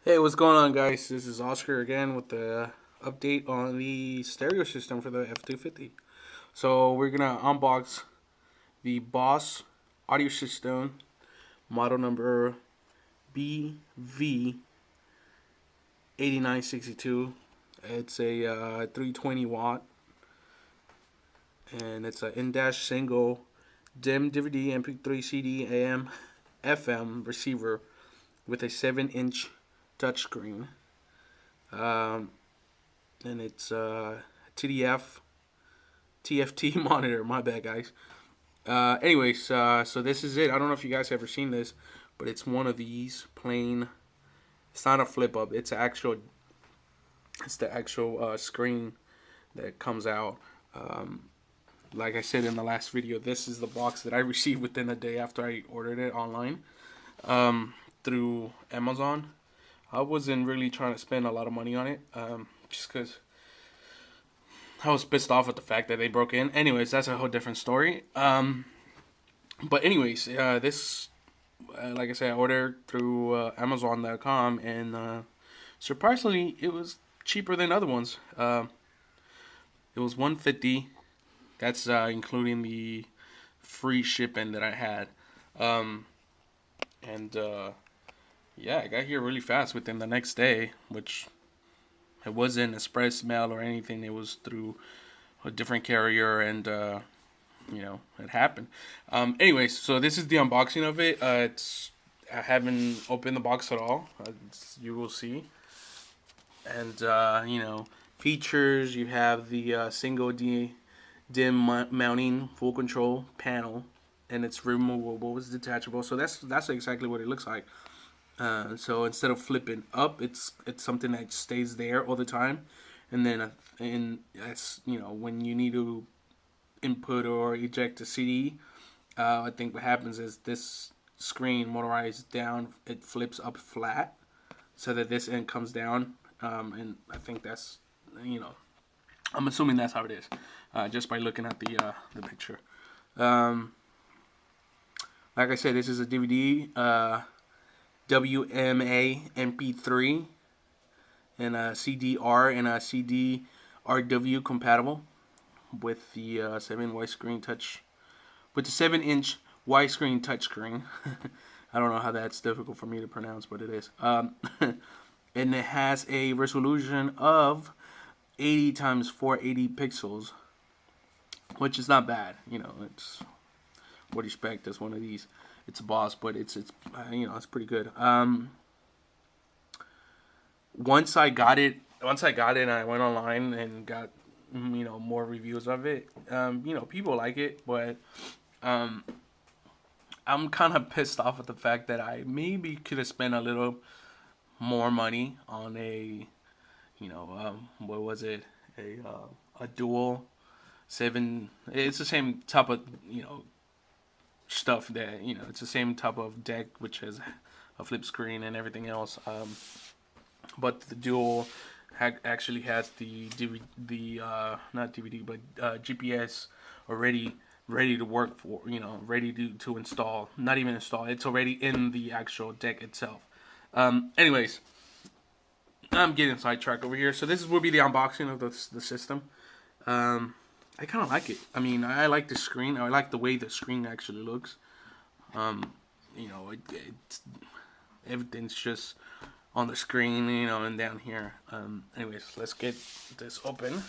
Hey, what's going on, guys? This is Oscar again with the update on the stereo system for the F250. So we're gonna unbox the Boss audio system, model number BV8962. It's a 320 watt, and it's an in-dash single DIM DVD MP3 CD AM FM receiver with a 7-inch touchscreen. Um, and it's TDF TFT monitor. My bad, guys. So this is it. I don't know if you guys ever seen this, but it's one of these plain. It's not a flip up. It's actual. It's the actual screen that comes out. Like I said in the last video, this is the box that I received within a day after I ordered it online through Amazon. I wasn't really trying to spend a lot of money on it, just because I was pissed off at the fact that they broke in. Anyways, that's a whole different story. This, like I said, I ordered through Amazon.com, and surprisingly, it was cheaper than other ones. It was $150. That's including the free shipping that I had. And yeah, I got here really fast within the next day, which it wasn't express mail or anything. It was through a different carrier, and it happened. So this is the unboxing of it. I haven't opened the box at all. You will see. And features. You have the single DIM mounting full control panel, and it's removable. It's detachable. So that's exactly what it looks like. So instead of flipping up, it's something that stays there all the time, and then when you need to input or eject a CD, I think what happens is this screen motorized down, it flips up flat, so that this end comes down, and I think that's I'm assuming that's how it is, just by looking at the picture. Like I said, this is a DVD. WMA MP3 and a CDR and a CDRW compatible with the 7-inch widescreen touchscreen. I don't know how that's difficult for me to pronounce, but it is. And it has a resolution of 80 times 480 pixels, which is not bad. It's what you expect as one of these. It's a Boss, but it's pretty good. Once I got it, and I went online and got more reviews of it. People like it, but I'm kind of pissed off at the fact that I maybe could have spent a little more money on a what was it, a dual 7. It's the same type of stuff that it's the same type of deck, which has a flip screen and everything else, but the dual actually has the not DVD but GPS already ready to work for, ready to install. Not even install, it's already in the actual deck itself. Anyways, I'm getting sidetracked over here. So this will be the unboxing of the system. I kind of like it. I mean, I like the screen. I like the way the screen actually looks. Everything's just on the screen, and down here. Anyways, let's get this open,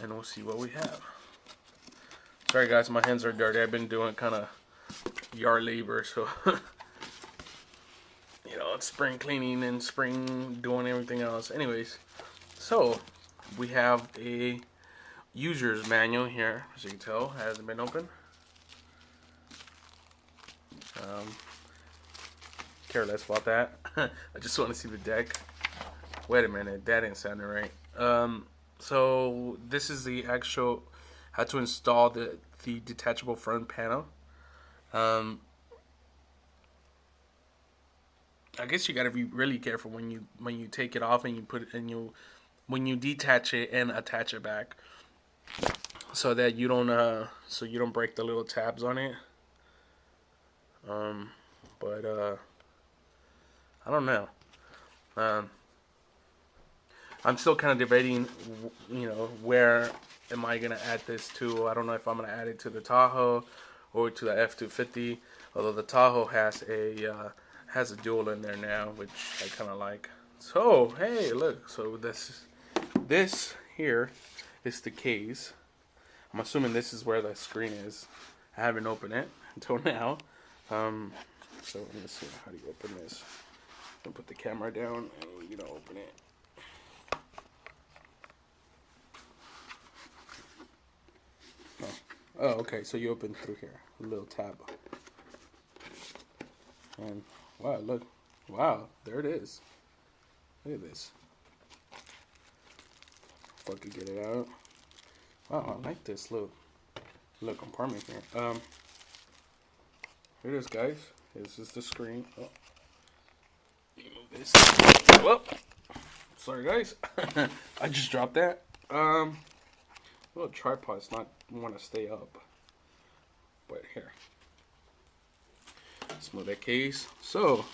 and we'll see what we have. Sorry, guys, my hands are dirty. I've been doing kind of yard labor, so it's spring cleaning and spring doing everything else. Anyways, so we have a user's manual here, as you can tell, hasn't been opened. Care less about that. I just want to see the deck. Wait a minute, that didn't sound right. So this is the actual how to install the detachable front panel. I guess you gotta be really careful when you take it off and you put it, and when you detach it and attach it back, so that you don't break the little tabs on it. But I don't know. Um, I'm still kind of debating, where am I gonna add this to? I don't know if I'm gonna add it to the Tahoe or to the F250. Although the Tahoe has a dual in there now, which I kind of like. So hey, look. So this here is the case. I'm assuming this is where the screen is. I haven't opened it until now. So let me see, how do you open this? I'm gonna put the camera down and open it. Oh, okay. So you open through here, a little tab, and wow, there it is. Look at this. If I could get it out. Wow, I like this little compartment here. Here it is, guys. This is the screen. Oh, move this. Whoa, sorry, guys. I just dropped that. Little tripod's not want to stay up, but here. Let's move that case. So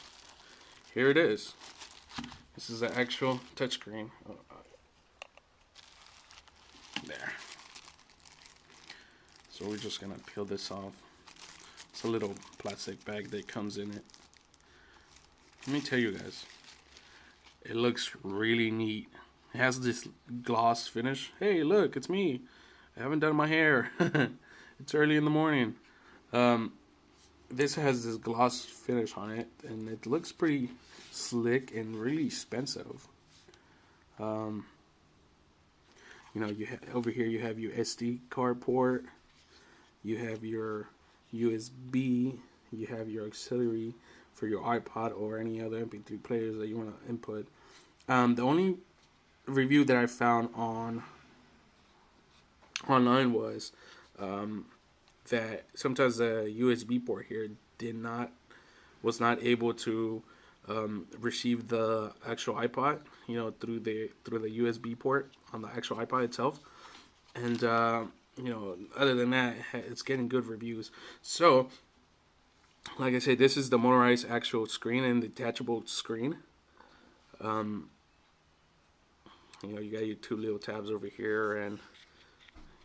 here it is. This is the actual touchscreen. There. So we're just gonna peel this off. It's a little plastic bag that comes in it. Let me tell you guys, it looks really neat. It has this gloss finish. Hey, look, it's me. I haven't done my hair. It's early in the morning. This has this gloss finish on it, and it looks pretty slick and really expensive. Over here you have your SD card port. You have your USB. You have your auxiliary for your iPod or any other MP3 players that you want to input. The only review that I found online was that sometimes the USB port here was not able to receive the actual iPod, through the USB port on the actual iPod itself. And other than that, it's getting good reviews. So, like I said, this is the motorized actual screen and detachable screen. You got your two little tabs over here, and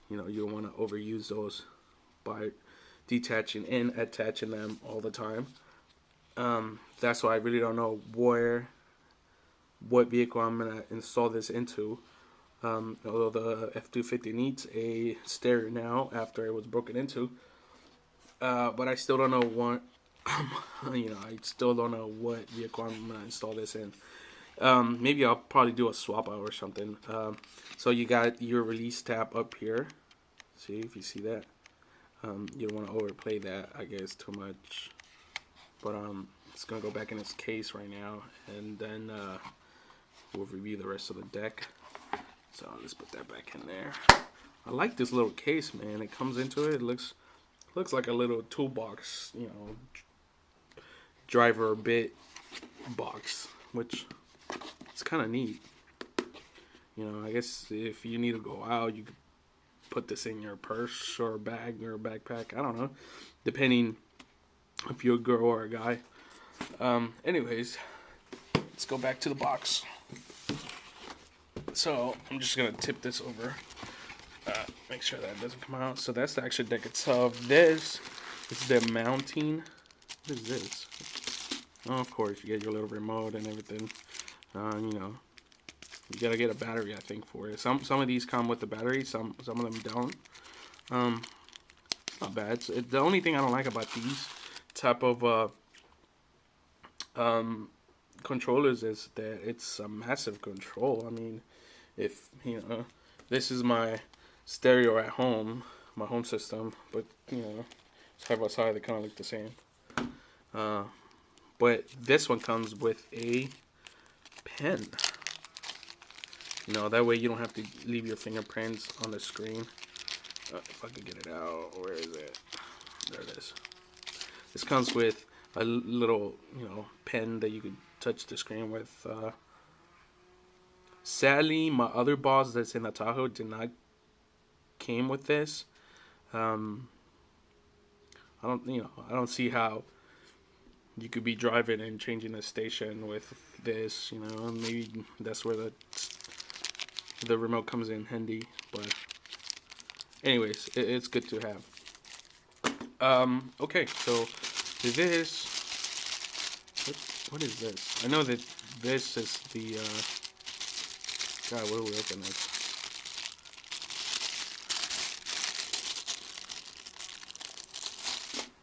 you don't want to overuse those by detaching and attaching them all the time. That's why I really don't know what vehicle I'm gonna install this into. Although the F250 needs a stereo now after it was broken into, but I still don't know what. I still don't know what vehicle I'm gonna install this in. Maybe I'll probably do a swap out or something. So you got your release tab up here. See if you see that. You don't want to overplay that, I guess, too much. But it's gonna go back in its case right now, and then we'll review the rest of the deck. So let's put that back in there. I like this little case, man. It comes into it. It looks like a little toolbox, driver bit box, which it's kind of neat. I guess if you need to go out, you could put this in your purse or bag or backpack. I don't know, depending if you're a girl or a guy. Anyways, let's go back to the box. So I'm just gonna tip this over, make sure that it doesn't come out. So that's the actual deck itself. This is the mounting. What is this? Oh, of course, you get your little remote and everything. You gotta get a battery, I think, for it. Some of these come with the battery. Some of them don't. It's not bad. The only thing I don't like about these type of controllers is that it's a massive control. I mean, if this is my stereo at home, my home system, but side by side they kind of look the same. But this one comes with a pen. That way you don't have to leave your fingerprints on the screen. If I could get it out, where is it? There it is. This comes with a little, pen that you could touch the screen with. Sadly, my other boss that's in the Tahoe did not came with this. I don't see how you could be driving and changing the station with this, you know, and maybe that's where the remote comes in handy. But anyways, it's good to have. Okay, so this, what is this? I know that this is the, God, what do we open this?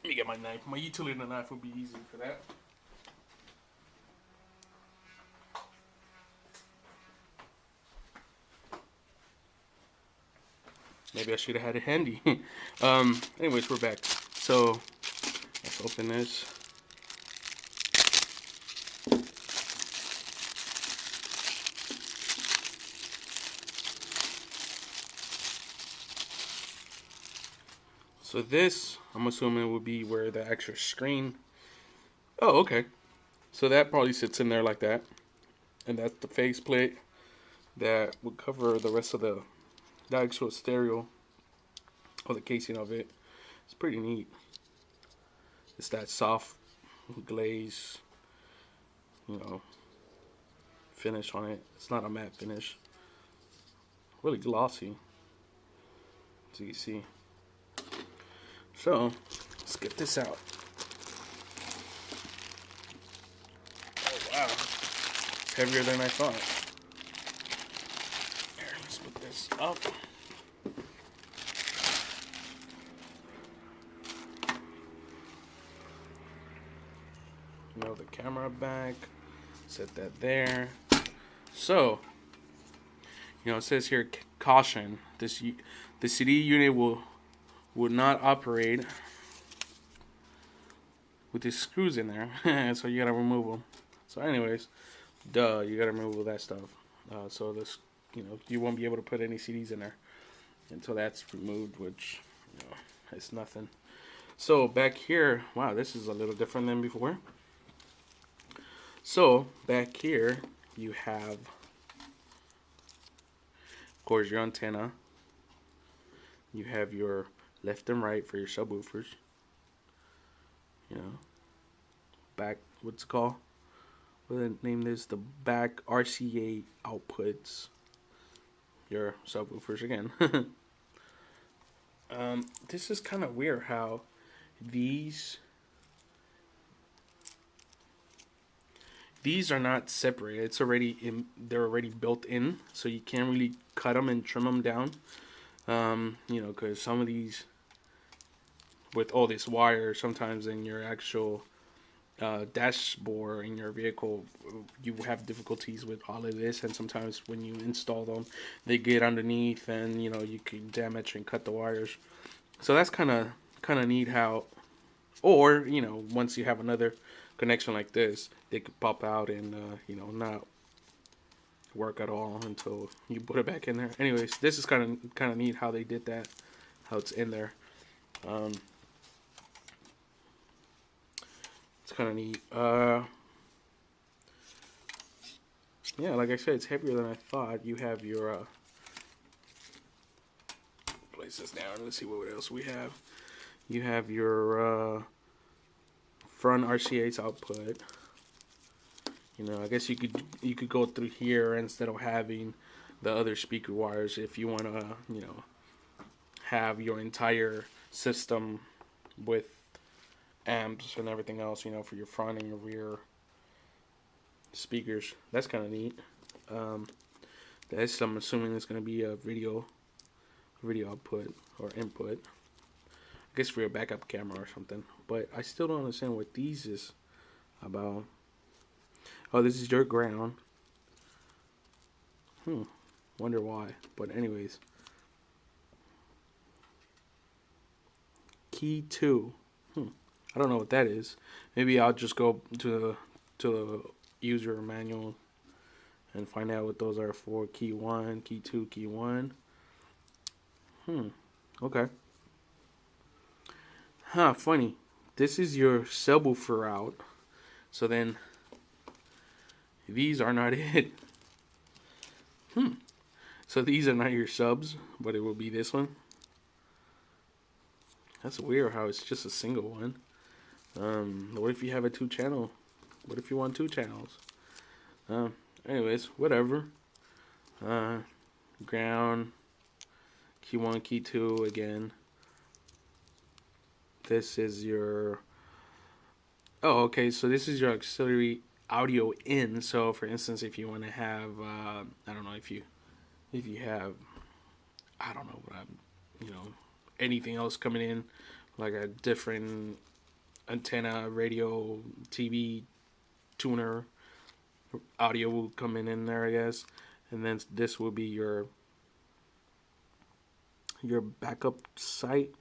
Let me get my knife. My utility knife would be easy for that. Maybe I should have had it handy. Anyways, we're back. So let's open this. So this, I'm assuming, would be where the extra screen. Oh, okay. So that probably sits in there like that, and that's the faceplate that would cover the rest of the actual stereo or the casing of it. It's pretty neat. It's that soft glaze, you know, finish on it. It's not a matte finish. Really glossy, as you can see. So let's get this out. Oh wow, it's heavier than I thought. Here, let's put this up. The camera back, set that there. So, it says here, caution: the CD unit would not operate with these screws in there, so you gotta remove them. So, anyways, you gotta remove all that stuff. So this, you won't be able to put any CDs in there until that's removed, which it's nothing. So back here, wow, this is a little different than before. So back here you have, of course, your antenna. You have your left and right for your subwoofers. Back, what's it called? What do they name this? The back RCA outputs. Your subwoofers again. This is kind of weird how these are not separated. It's already they're already built in, so you can't really cut them and trim them down. Because some of these, with all this wire, sometimes in your actual dashboard in your vehicle, you have difficulties with all of this, and sometimes when you install them, they get underneath, and you can damage and cut the wires. So that's kind of neat how, or once you have another connection like this, they could pop out and not work at all until you put it back in there. Anyways, this is kind of neat how they did that, how it's in there. It's kind of neat. Yeah, like I said, it's heavier than I thought. You have your place this down. Let's see what else we have. You have your front RCA's output. I guess you could go through here instead of having the other speaker wires if you want to, have your entire system with amps and everything else, for your front and your rear speakers. That's kind of neat. This, I'm assuming, is going to be a video output or input. I guess for your backup camera or something. But I still don't understand what these is about. Oh, this is your ground. Wonder why. But anyways. Key 2. I don't know what that is. Maybe I'll just go to the user manual and find out what those are for. Key 1, key 2, key 1. Okay. Funny. This is your subwoofer out. So then these are not it. So these are not your subs, but it will be this one. That's weird how it's just a single one. What if you have a 2 channel? What if you want 2 channels? Anyways, whatever. Ground, key 1, key 2 again. This is your, oh, okay, so this is your auxiliary audio in. So for instance, if you want to have, I don't know, if you have, I don't know, anything else coming in, like a different antenna, radio, TV, tuner, audio will come in there, I guess. And then this will be your backup site.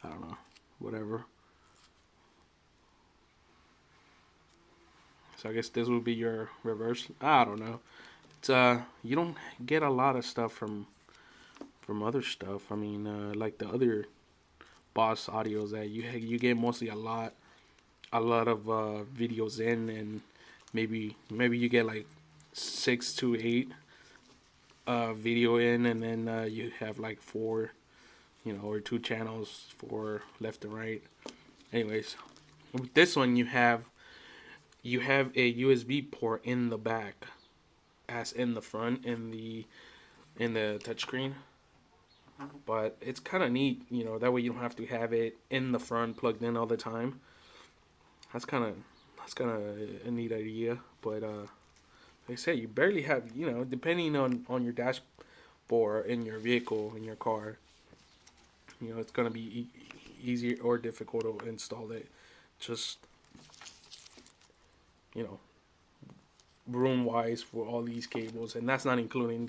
I don't know, whatever. So I guess this will be your reverse. I don't know. It's you don't get a lot of stuff from other stuff. I mean, like the other Boss audios that you get mostly a lot of videos in, and maybe you get like 6 to 8 video in, and then you have like 4, or 2 channels for left and right. Anyways, with this one you have a USB port in the back, as in the front in the touchscreen. But it's kind of neat, that way you don't have to have it in the front plugged in all the time. That's kind of a neat idea. But like I said, you barely have, depending on your dashboard in your vehicle, in your car, it's gonna be easier or difficult to install it. Just, room wise for all these cables, and that's not including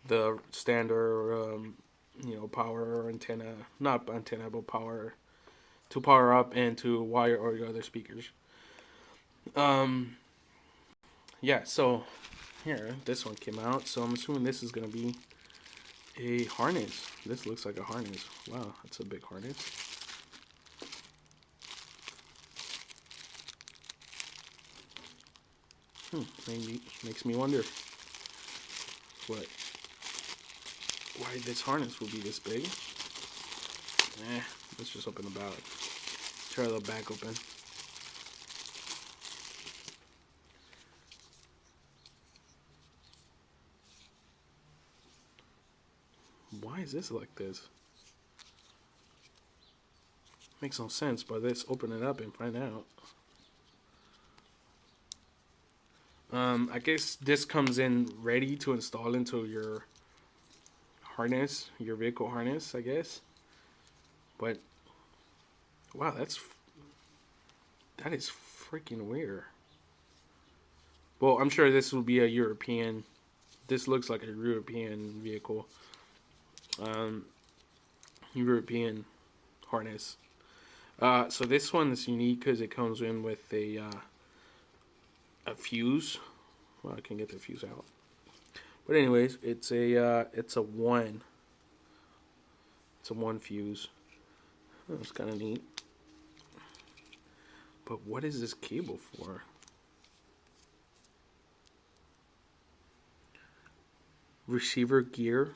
the standard power antenna, not antenna, but power, to power up and to wire or your other speakers. Yeah, so here, this one came out, so I'm assuming this is gonna be a harness. This looks like a harness. Wow, that's a big harness. Maybe makes me wonder why this harness will be this big. Let's just open the back. Try the back open. Why is this like this? Makes no sense, but let's open it up and find out. I guess this comes in ready to install into your harness, your vehicle harness, I guess. But wow, that is freaking weird. Well, I'm sure this will be a European. This looks like a European vehicle. European harness. So this one is unique because it comes in with a fuse. Well, I can get the fuse out. But anyways, it's a one. It's a 1 fuse. Oh, it's kind of neat. But what is this cable for? Receiver gear.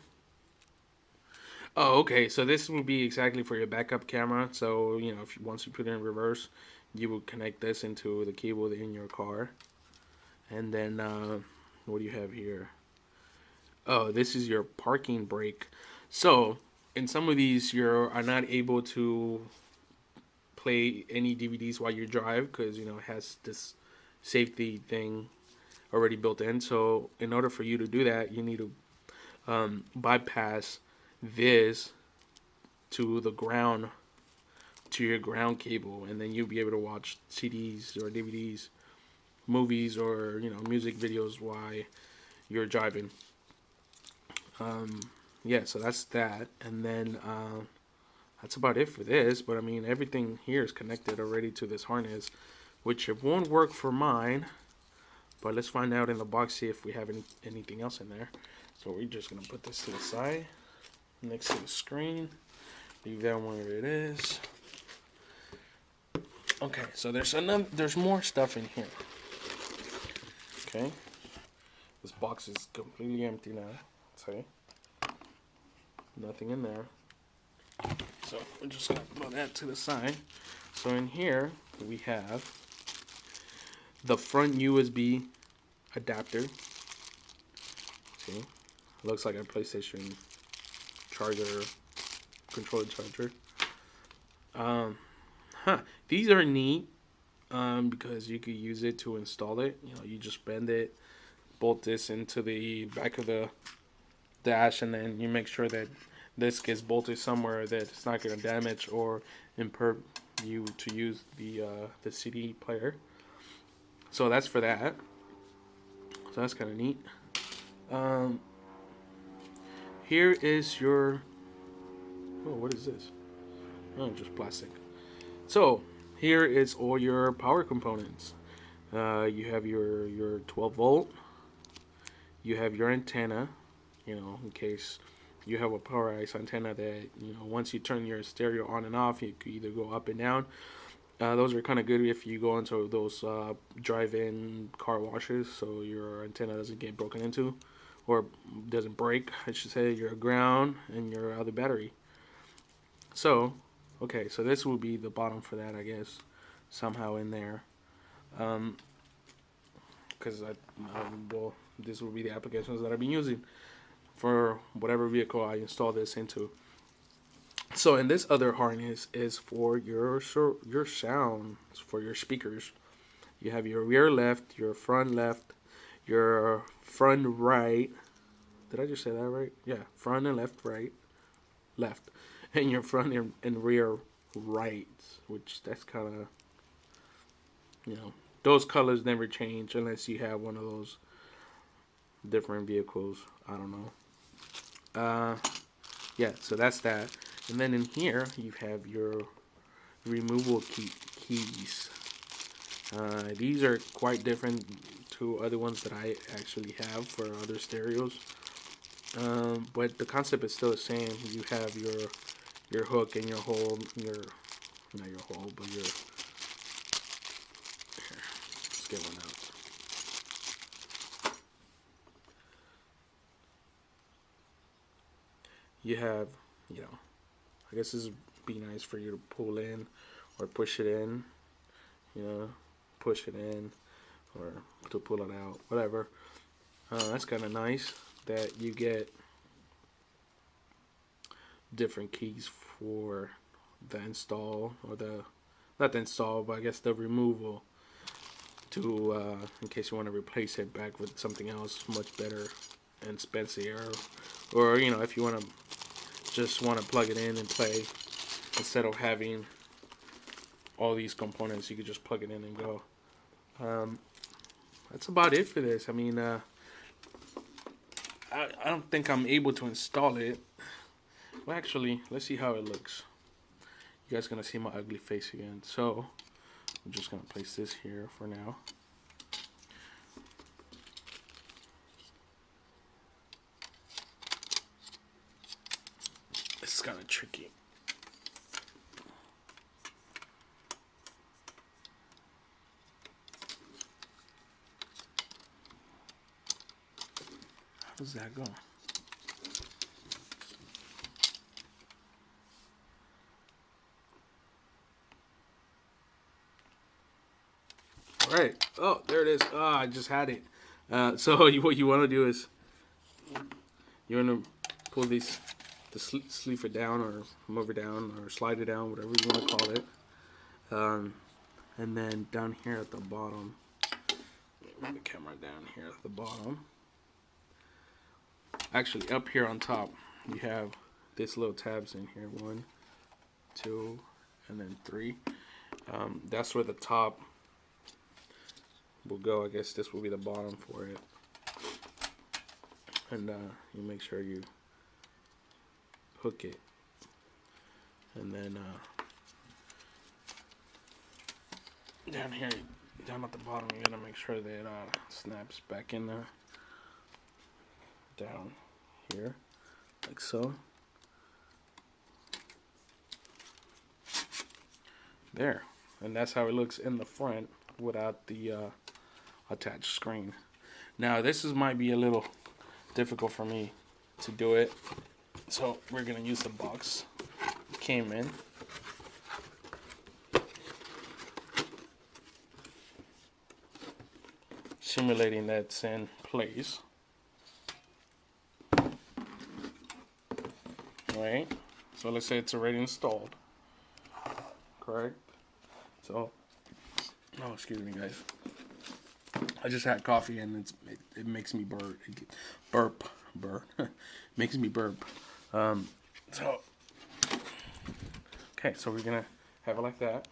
Oh, okay. So this will be exactly for your backup camera. So if once you put it in reverse, you will connect this into the cable in your car. And then what do you have here? Oh, this is your parking brake. So in some of these, you are not able to play any DVDs while you drive because it has this safety thing already built in. So in order for you to do that, you need to bypass this to the ground, to your ground cable, and then you'll be able to watch CDs or DVDs, movies, or music videos while you're driving. Yeah, so that's that, and then that's about it for this. But I mean, everything here is connected already to this harness, which it won't work for mine. But let's find out in the box, see if we have anything else in there. So we're just gonna put this to the side, next to the screen. Leave that one where it is. Okay, so there's more stuff in here. Okay, this box is completely empty now. Okay, nothing in there. So we're just gonna put that to the side. So in here we have the front USB adapter. See, looks like a PlayStation charger, controller charger. These are neat because you could use it to install it. You know, you just bend it, bolt this into the back of the dash, and then you make sure that this gets bolted somewhere that it's not going to damage or impair you to use the CD player. So that's for that. So that's kind of neat. Here is your. Oh, what is this? Oh, just plastic. So here is all your power components. You have your 12 volt. You have your antenna. You know, in case you have a polarized antenna that, you know, once you turn your stereo on and off, you could either go up and down. Those are kind of good if you go into those drive-in car washes, so your antenna doesn't get broken into, or doesn't break, I should say. Your ground and your other battery. So, okay, so this will be the bottom for that, I guess, somehow in there. Because well, this will be the applications that I've been using for whatever vehicle I install this into. So, and this other harness is for your sound, for your speakers. You have your rear left, your front right. Did I just say that right? Yeah, front and left, and your front and rear right, which that's kind of, you know, those colors never change unless you have one of those different vehicles. I don't know. Yeah, so that's that. And then in here you have your removable keys. These are quite different to other ones that I actually have for other stereos. But the concept is still the same. You have your hook and your hole, not your hole, but your, here, let's get one out. You have, you know, I guess this would be nice for you to pull in or push it in, you know, push it in or to pull it out, whatever. That's kind of nice that you get different keys for the install, or not the install, but I guess the removal, to in case you want to replace it back with something else much better and expensive, or you know, if you want to just want to plug it in and play instead of having all these components, you could just plug it in and go. That's about it for this. I mean, I don't think I'm able to install it. Well, actually, let's see how it looks. You guys gonna see my ugly face again. So I'm just gonna place this here for now. This is kind of tricky. How does that go? All right. Oh, there it is. Oh, I just had it. So what you want to do is you want to pull the sleeve it down, or move it down, or slide it down, whatever you want to call it. And then down here at the bottom, move the camera down here at the bottom. Actually, up here on top, you have this little tabs in here. 1, 2, and then 3. That's where the top will go. I guess this will be the bottom for it. And you make sure you hook it, and then down here, down at the bottom, you gotta make sure that it snaps back in there, down here, like so. There, and that's how it looks in the front without the attached screen. Now this might be a little difficult for me to do it, so we're gonna use the box came in. Simulating that's in place. Right? So let's say it's already installed. Correct? So, oh, excuse me, guys. I just had coffee and it makes me burp. Makes me burp. So, okay, so we're gonna have it like that.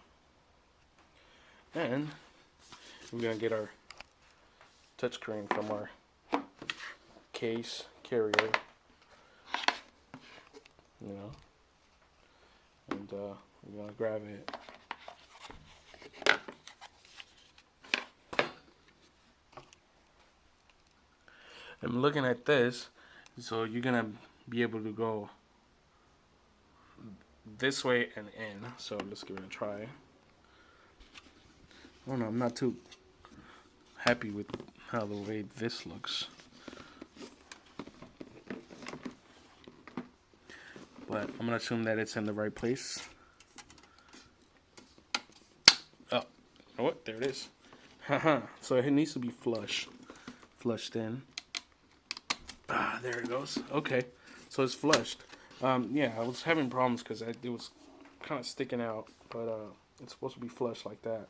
And we're gonna get our touchscreen from our case carrier, you know, and we're gonna grab it. I'm looking at this, so you're gonna be able to go this way and in. So let's give it a try. I don't know, I'm not too happy with how the way this looks, but I'm gonna assume that it's in the right place. Oh, you know what? There it is. Haha. So it needs to be flushed in. Ah, there it goes. Okay, so it's flushed. Yeah, I was having problems because it was kind of sticking out, but it's supposed to be flushed like that.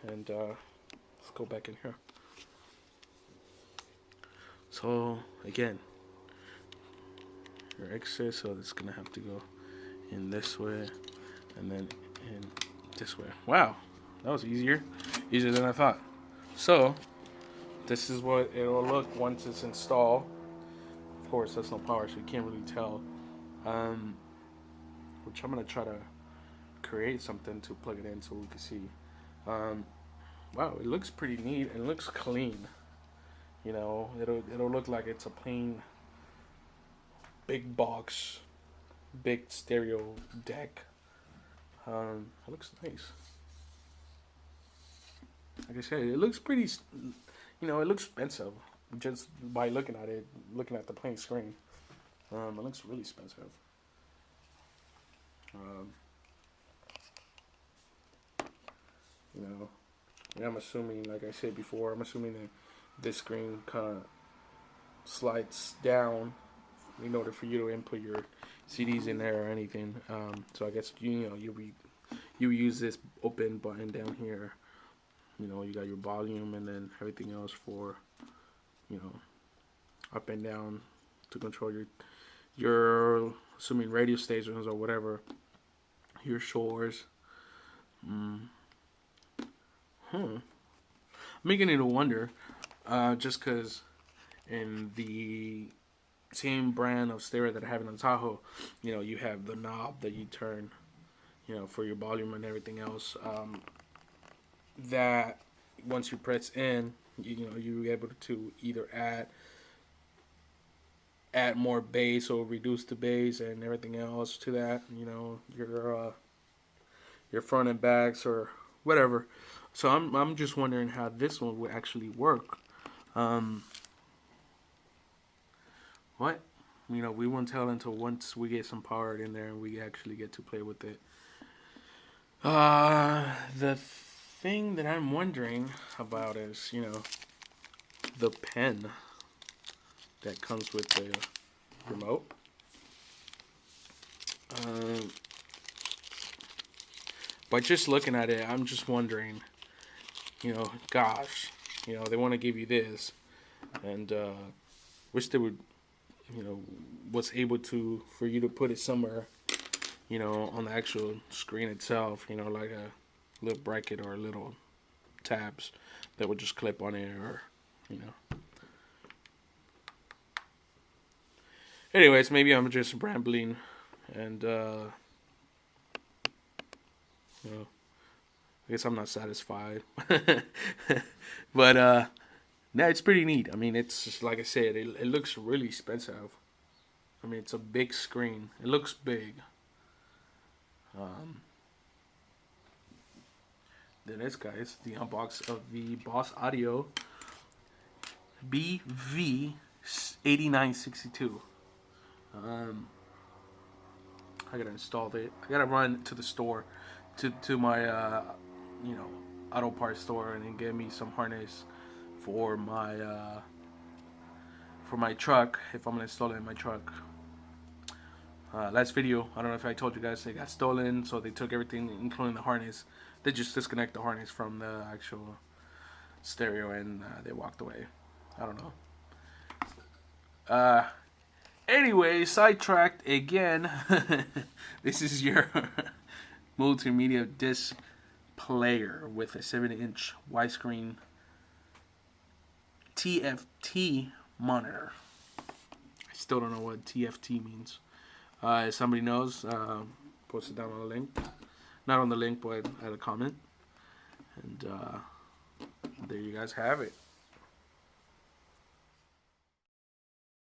And let's go back in here. So again, your exit, so it's gonna have to go in this way, and then in this way. Wow, that was easier than I thought. So this is what it'll look once it's installed. Of course, that's no power, so you can't really tell. Which I'm gonna try to create something to plug it in so we can see. Wow, it looks pretty neat and it looks clean. You know, it'll look like it's a plain big box, big stereo deck. It looks nice. Like I said, it looks pretty. You know, it looks expensive just by looking at it, looking at the plain screen. It looks really expensive. You know, and I'm assuming, like I said before, I'm assuming that this screen kind of slides down in order for you to input your CDs in there or anything. So I guess you use this open button down here. You know, you got your volume and then everything else for, you know, up and down to control your assuming radio stations or whatever, your shores. Making it a wonder, just because in the same brand of stereo that I have in the Tahoe, you know, you have the knob that you turn, you know, for your volume and everything else. That once you press in, you know, you're able to either add more bass or reduce the bass and everything else to that. You know, your front and backs or whatever. So I'm just wondering how this one would actually work. What? You know, we won't tell until once we get some power in there and we actually get to play with it. The thing that I'm wondering about is, you know, the pen that comes with the remote. But just looking at it, I'm just wondering, you know, gosh, you know, they want to give you this, and wish they would, you know, was able to for you to put it somewhere, you know, on the actual screen itself, you know, like a little bracket or little tabs that would just clip on it, or, you know. Anyways, maybe I'm just rambling, and you know, I guess I'm not satisfied. But no, it's pretty neat. I mean, it's just like I said, it looks really expensive. I mean, it's a big screen. It looks big. Then this, guys, the unbox of the Boss Audio BV8962. I gotta install it. I gotta run to the store, to my you know, auto parts store, and then get me some harness for my truck if I'm gonna install it in my truck. Last video, I don't know if I told you guys, they got stolen, so they took everything, including the harness. They just disconnect the harness from the actual stereo, and they walked away. I don't know. Anyway, sidetracked again. This is your multimedia disc player with a 7-inch widescreen TFT monitor. I still don't know what TFT means. If somebody knows, post it down on the link. Not on the link, but add a comment. And there you guys have it.